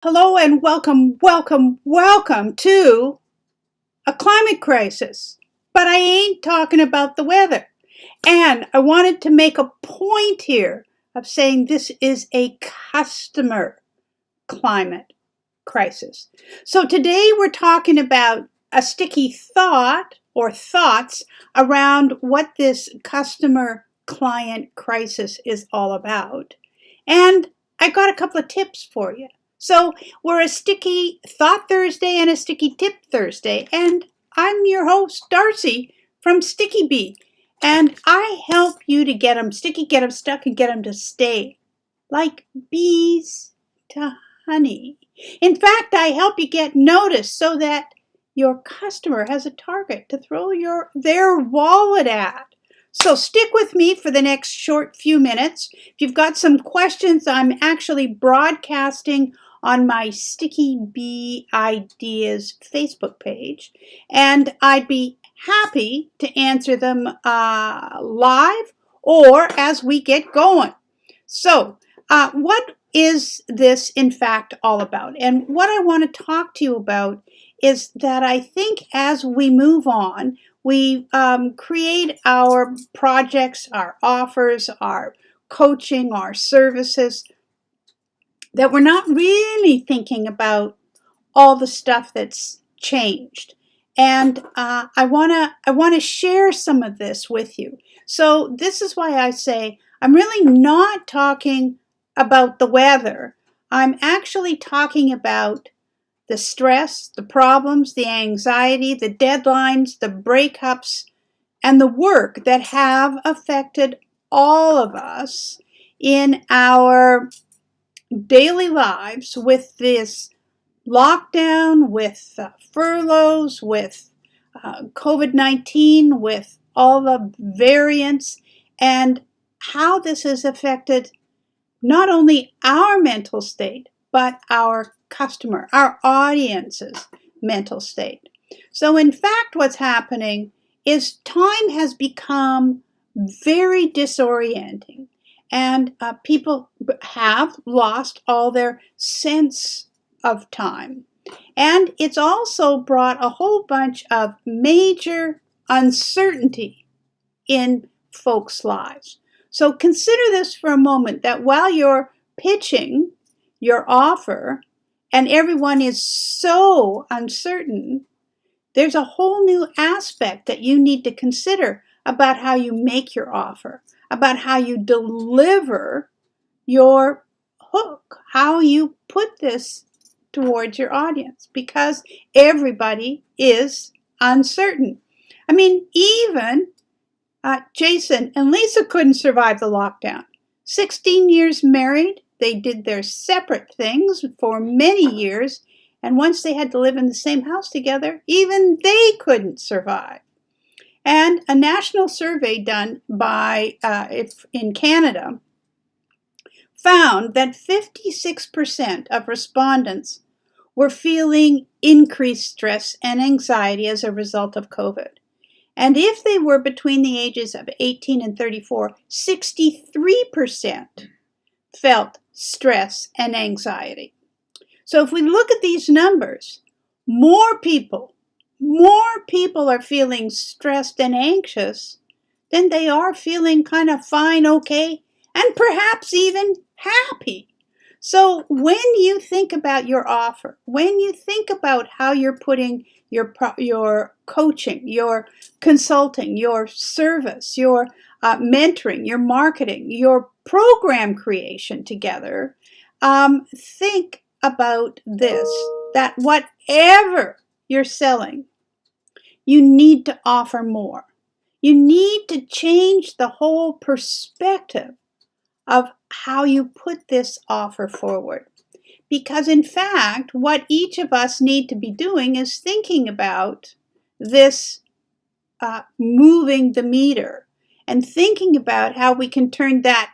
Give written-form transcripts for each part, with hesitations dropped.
Hello and welcome to a climate crisis. But I ain't talking about the weather. And I wanted to make a point here of saying this is a customer climate crisis. So today we're talking about a sticky thought or thoughts around what this customer client crisis is all about. And I got a couple of tips for you. So we're a Sticky Thought Thursday and a Sticky Tip Thursday, and I'm your host, Darcy from Sticky Bee, and I help you to get them sticky, get them stuck, and get them to stay like bees to honey. In fact, I help you get noticed so that your customer has a target to throw their wallet at. So stick with me for the next short few minutes. If you've got some questions, I'm actually broadcasting on my Sticky Bee Ideas Facebook page, and I'd be happy to answer them live or as we get going. So, what is this in fact all about? And what I want to talk to you about is that I think as we move on, we create our projects, our offers, our coaching, our services, that we're not really thinking about all the stuff that's changed. And I want to share some of this with you. So this is why I say I'm really not talking about the weather. I'm actually talking about the stress, the problems, the anxiety, the deadlines, the breakups, and the work that have affected all of us in our daily lives with this lockdown, with furloughs, with COVID-19, with all the variants, and how this has affected not only our mental state, but our customer, our audience's mental state. So in fact, what's happening is time has become very disorienting. And people have lost all their sense of time. And it's also brought a whole bunch of major uncertainty in folks' lives. So consider this for a moment, that while you're pitching your offer and everyone is so uncertain, there's a whole new aspect that you need to consider about how you make your offer, about how you deliver your hook, how you put this towards your audience, because everybody is uncertain. I mean, even Jason and Lisa couldn't survive the lockdown. 16 years married, they did their separate things for many years, and once they had to live in the same house together, even they couldn't survive. And a national survey done by in Canada found that 56% of respondents were feeling increased stress and anxiety as a result of COVID. And if they were between the ages of 18 and 34, 63% felt stress and anxiety. So if we look at these numbers, more people are feeling stressed and anxious than they are feeling kind of fine, okay, and perhaps even happy. So when you think about your offer, when you think about how you're putting your coaching, your consulting, your service, your mentoring, your marketing, your program creation together, think about this, that whatever you're selling, you need to offer more. You need to change the whole perspective of how you put this offer forward. Because in fact, what each of us need to be doing is thinking about this moving the meter and thinking about how we can turn that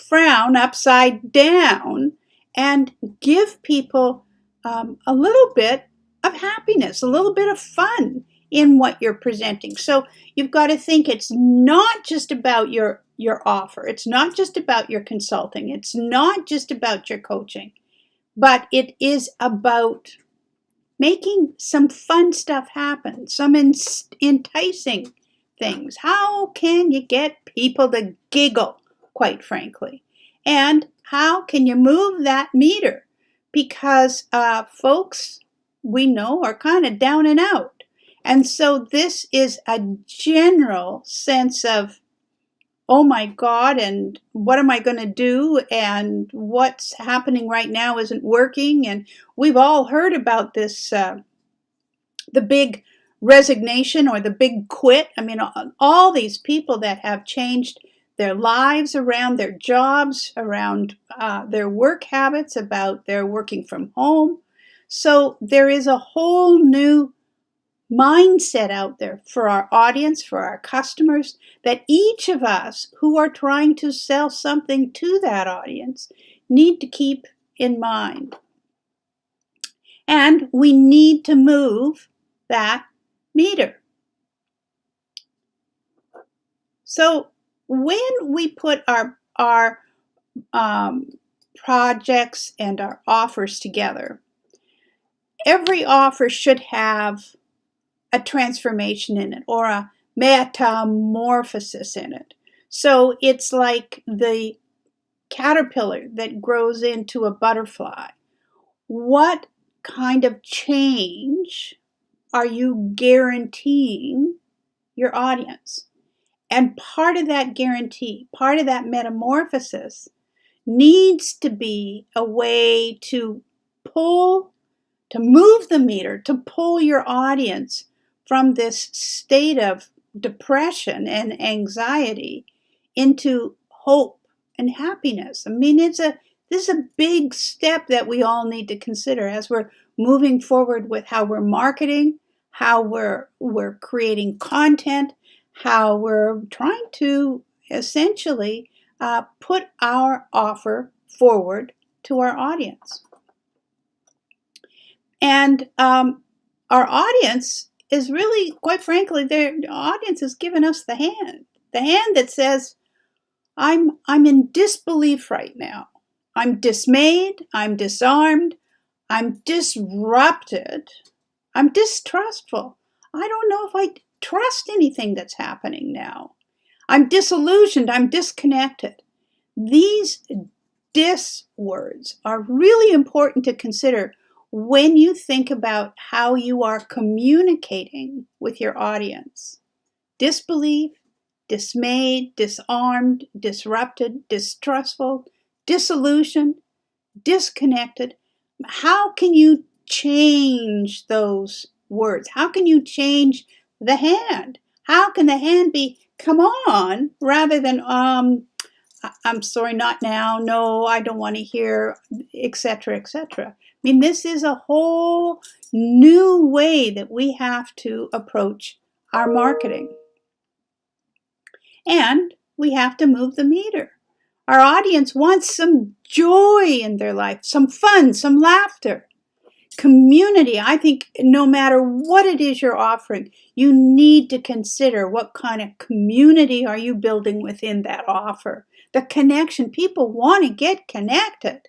frown upside down and give people a little bit of happiness, a little bit of fun in what you're presenting. So you've got to think it's not just about your offer. It's not just about your consulting. It's not just about your coaching. but it is about making some fun stuff happen, some enticing things. How can you get people to giggle, quite frankly? And how can you move that meter? Because folks we know are kind of down and out. And so this is a general sense of, oh my God, and what am I going to do? And what's happening right now isn't working. And we've all heard about this, the big resignation or the big quit. I mean, all these people that have changed their lives around their jobs, around their work habits, about their working from home. So there is a whole new mindset out there for our audience, for our customers, that each of us who are trying to sell something to that audience need to keep in mind. And we need to move that meter. So when we put our projects and our offers together, every offer should have a transformation in it or a metamorphosis in it. So it's like the caterpillar that grows into a butterfly. What kind of change are you guaranteeing your audience? And part of that guarantee, part of that metamorphosis needs to be a way to move the meter, to pull your audience from this state of depression and anxiety into hope and happiness. I mean, this is a big step that we all need to consider as we're moving forward with how we're marketing, how we're creating content, how we're trying to essentially put our offer forward to our audience. And our audience is really, quite frankly, the audience has given us the hand that says, I'm in disbelief right now. I'm dismayed, I'm disarmed, I'm disrupted, I'm distrustful. I don't know if I trust anything that's happening now. I'm disillusioned, I'm disconnected. These dis words are really important to consider when you think about how you are communicating with your audience. Disbelief, dismayed, disarmed, disrupted, distrustful, disillusioned, disconnected. How can you change those words? How can you change the hand? How can the hand be, come on, rather than, I'm sorry, not now, no, I don't want to hear, etc., etc. I mean, this is a whole new way that we have to approach our marketing. And we have to move the meter. Our audience wants some joy in their life, some fun, some laughter. Community, I think no matter what it is you're offering, you need to consider what kind of community are you building within that offer. The connection, people want to get connected.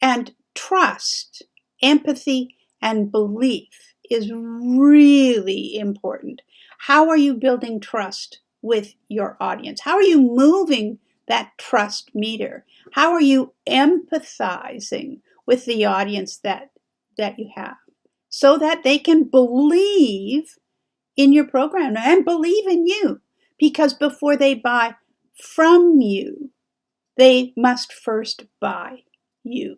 And trust, empathy, and belief is really important. How are you building trust with your audience? How are you moving that trust meter? How are you empathizing with the audience that you have so that they can believe in your program and believe in you? Because before they buy from you, they must first buy you.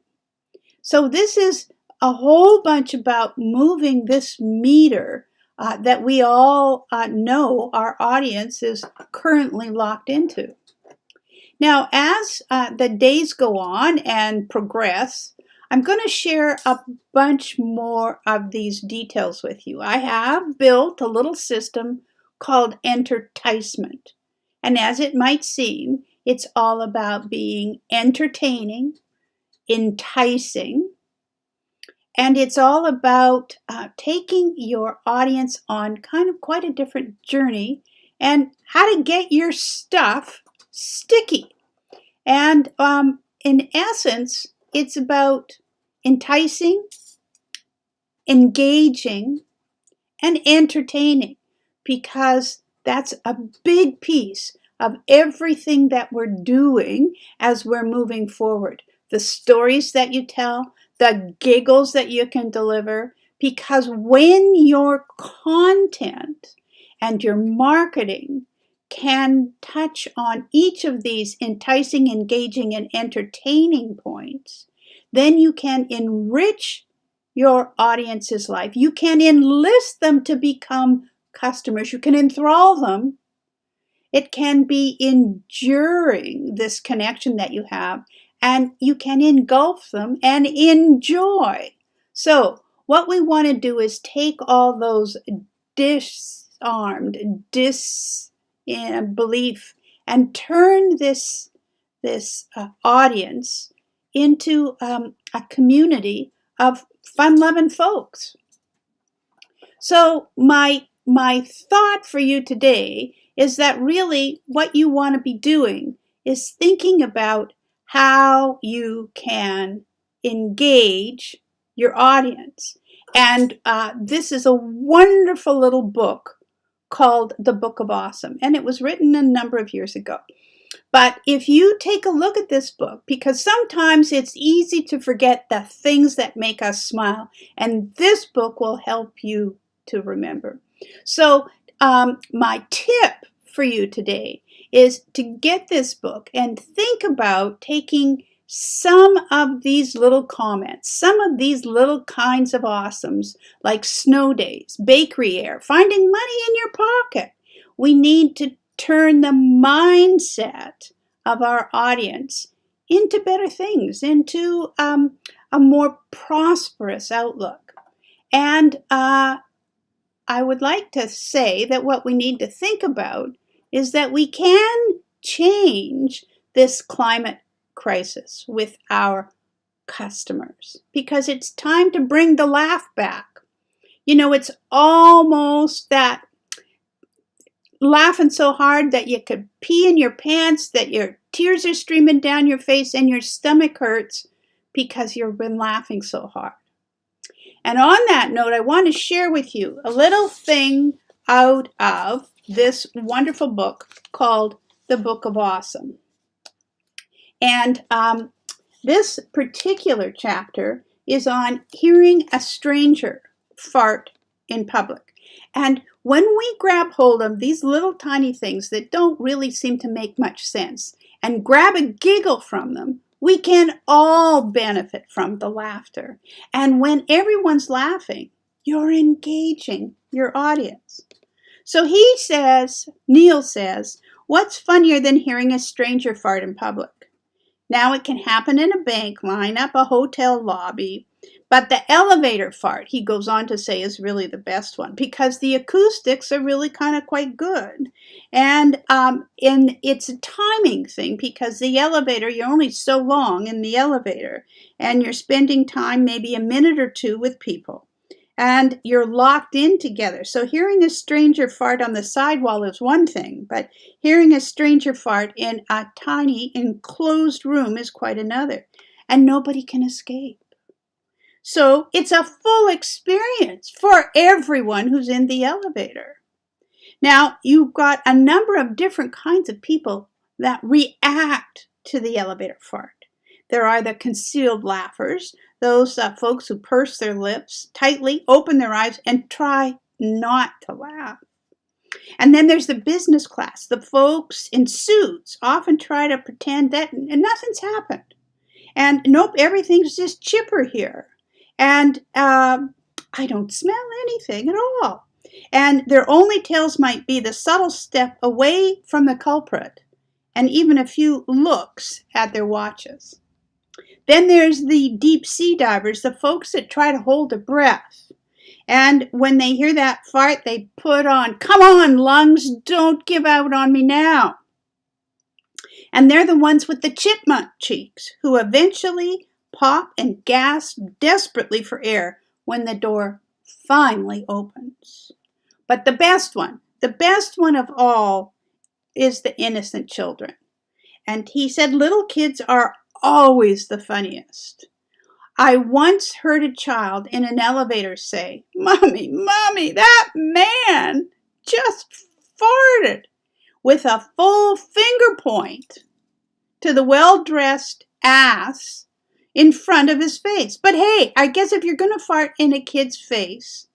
So this is a whole bunch about moving this meter that we all know our audience is currently locked into. Now, as the days go on and progress, I'm going to share a bunch more of these details with you. I have built a little system called Enterticement. And as it might seem, it's all about being entertaining, enticing, and it's all about taking your audience on kind of quite a different journey and how to get your stuff sticky. And in essence, it's about enticing, engaging, and entertaining, because that's a big piece of everything that we're doing as we're moving forward. The stories that you tell, the giggles that you can deliver, because when your content and your marketing can touch on each of these enticing, engaging, and entertaining points, then you can enrich your audience's life. You can enlist them to become customers. You can enthrall them. It can be enduring, this connection that you have, and you can engulf them and enjoy. So what we want to do is take all those disarmed disbelief and turn this audience into a community of fun-loving folks. So my thought for you today is that really what you want to be doing is thinking about how you can engage your audience. And this is a wonderful little book called The Book of Awesome, and it was written a number of years ago. But if you take a look at this book, because sometimes it's easy to forget the things that make us smile, and this book will help you to remember. So my tip for you today is to get this book and think about taking some of these little comments, some of these little kinds of awesomes, like snow days, bakery air, finding money in your pocket. We need to turn the mindset of our audience into better things, into a more prosperous outlook. And I would like to say that what we need to think about is that we can change this climate crisis with our customers, because it's time to bring the laugh back. You know, it's almost that laughing so hard that you could pee in your pants, that your tears are streaming down your face and your stomach hurts because you've been laughing so hard. And on that note, I want to share with you a little thing out of this wonderful book called The Book of Awesome. And this particular chapter is on hearing a stranger fart in public. And when we grab hold of these little tiny things that don't really seem to make much sense and grab a giggle from them, we can all benefit from the laughter. And when everyone's laughing, you're engaging your audience. So Neil says, what's funnier than hearing a stranger fart in public? Now it can happen in a bank line, up a hotel lobby, but the elevator fart, he goes on to say, is really the best one because the acoustics are really kind of quite good. And it's a timing thing because the elevator, you're only so long in the elevator and you're spending time, maybe a minute or two with people. And you're locked in together. So hearing a stranger fart on the sidewall is one thing, but hearing a stranger fart in a tiny enclosed room is quite another. And nobody can escape. So it's a full experience for everyone who's in the elevator. Now, you've got a number of different kinds of people that react to the elevator fart. There are the concealed laughers, those folks who purse their lips tightly, open their eyes, and try not to laugh. And then there's the business class. The folks in suits often try to pretend that nothing's happened. And nope, everything's just chipper here. And I don't smell anything at all. And their only tales might be the subtle step away from the culprit and even a few looks at their watches. Then there's the deep sea divers, the folks that try to hold their breath. And when they hear that fart, they put on, "Come on, lungs, don't give out on me now." And they're the ones with the chipmunk cheeks who eventually pop and gasp desperately for air when the door finally opens. But the best one of all is the innocent children. And he said little kids are always the funniest. I once heard a child in an elevator say, "Mommy, Mommy, that man just farted," with a full finger point to the well-dressed ass in front of his face. But hey, I guess if you're going to fart in a kid's face,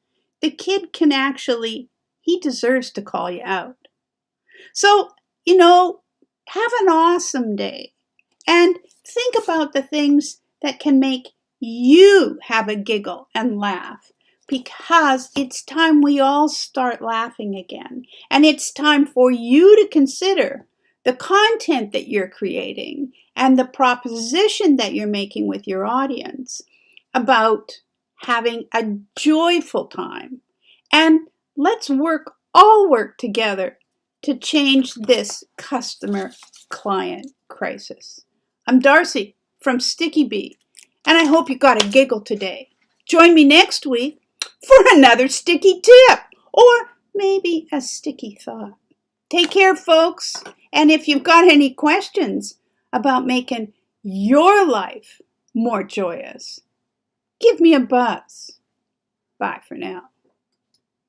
the kid can he deserves to call you out. So, have an awesome day and think about the things that can make you have a giggle and laugh, because it's time we all start laughing again. And it's time for you to consider the content that you're creating and the proposition that you're making with your audience about having a joyful time. And let's all work together to change this customer-client crisis. I'm Darcy from Sticky Bee, and I hope you got a giggle today. Join me next week for another sticky tip, or maybe a sticky thought. Take care, folks, and if you've got any questions about making your life more joyous, give me a buzz. Bye for now.